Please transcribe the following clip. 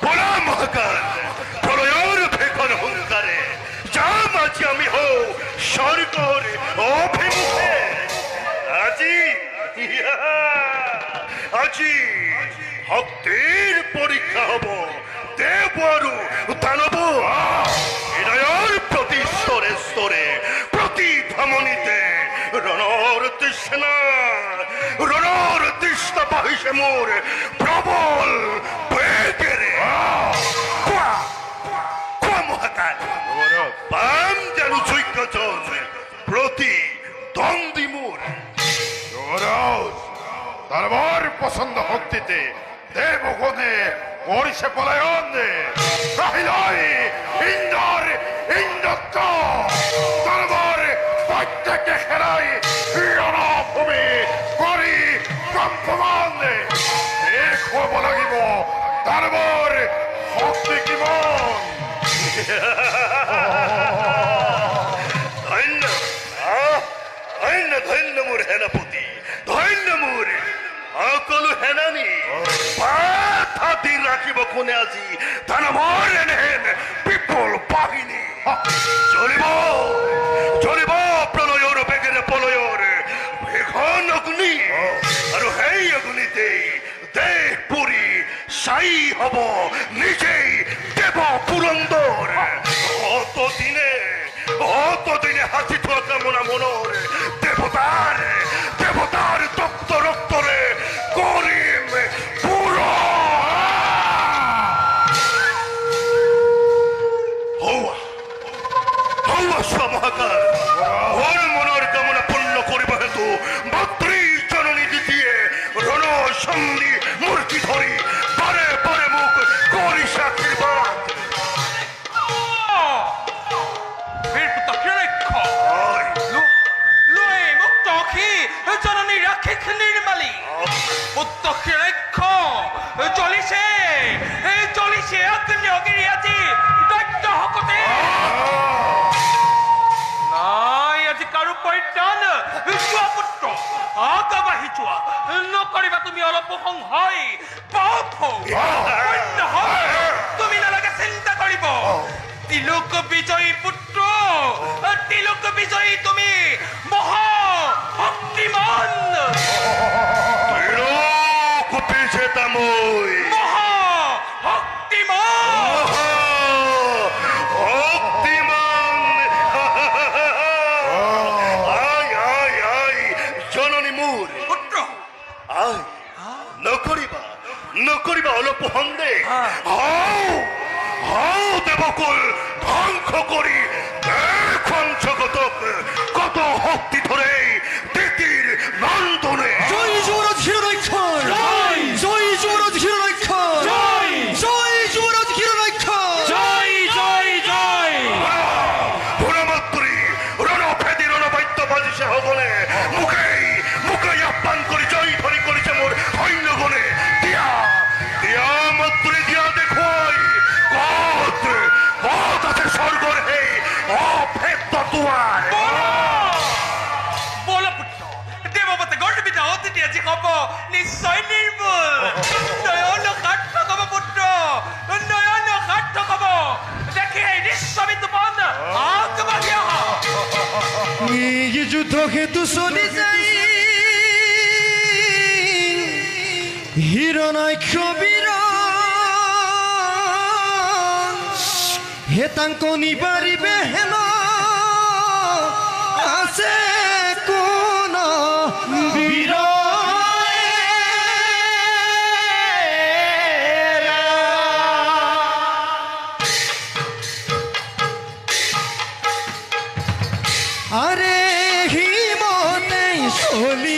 보라 মহাকাল প্রলয়ের ফেকন হুঙ্কারে যাম আজি আমি হও স্বর্গর অভিমুখে আজি ভক্তের পরীক্ষা হব দেব আর দানব হৃদয়ের প্রতি স্তরে স্তরে প্রতি ধমনীতে রণর তৃষ্ণা বাহিসে মোর প্রবল বেগের মহাকাল পাম যেন যজ্ঞজন প্রতি দ্বন্দ্বী মোর তারবার পছন্দ ভক্তিতে দেবগণে ওড়িশে পলায়ন ইন্দর ইন্দ্রত্ব তারবার প্রত্যেকে খেলাই রণভূমি করি কম্পমান দেখব লাগিব তারবার ভক্তি কিমন ধন্য মোর সেনাপতি ধন্য মোর সকলো সেনানী হাতি রাখিব কোনে আজি দানৱৰ এনেহেন বিপুল বাহিনী চলিব প্ৰলয়ৰ বেগেৰে পলয়ৰ ভীষণ অগ্নি আৰু সেই অগ্নিতেই দেহ পুৰি ছাই হব নিজেই দেৱ পুৰন্দৰ অতদিনে হাতি থোৱা কামনা মনৰ দেৱতাৰ তপ্ত ৰক্তৰে কৰিম মহাকাল ওর মনের কামনা পূর্ণ করিব হেতু মাতৃ জননী দিদিয়ে রণ সন্ধি মূর্তি ধরি পরে পরে মুখ করিস আশীর্বাদ জননী রাখিক নির্মালী উত্তক্ষিরক্ষ চলিছে অগ্নি আজি দৈত্য হকতে নাই আজি কারো পৰিত্ৰাণ যোৱা পুত্ৰ আগবাঢ়ি যোৱা নকৰিবা তুমি অলপ সংশয় পাপ তুমি নালাগে চিন্তা কৰিব তিলক বিজয়ী পুত্ৰ তিলক বিজয়ী তুমি মহা শক্তিমান পিছে তামৈ মহা শক্তিমান জননী মোৰ পুত্ৰ নকৰিবা অলপ সন্দেহ দেবকুল ধ্বংস কৰি এখন জগতক কত শক্তি ধরে দিতির নন্দনে জয় যুবরাজ হিরণ্যাক্ষ জয় যুবরাজ হিরণ্যাক্ষ জয় যুবরাজ হিরণ্যাক্ষ জয় জয় জয় পুরমত্রী রণভেদী রণবাদ্য বাজিছে হবনে মুখে আহ্বান কৰি জয় ধৰি কৰিছে মোৰ সৈন্যগণে দিয়া মন্ত্ৰী দিয়া দেখুৱাই কত আছে স্বৰ্গৰ সেই অভেদ্য দুৱাৰ বল পুত্ৰ দেৱপতি গৰ্বিত অতিথি আজি হব নিশ্চয় নিৰ্মূল নয়ন সাৰ্থক হব পুত্ৰ নয়ন সাৰ্থক হব দেখি এই নিশ্চয় তুমান আগবাঢ়ি অহা এই যুদ্ধ হেতু চলি যাই হিরণ্যাক্ষ বীর হে তাঙ্ক নিবারিবে হেন আছে কোন বীর আরে হিমতে চলি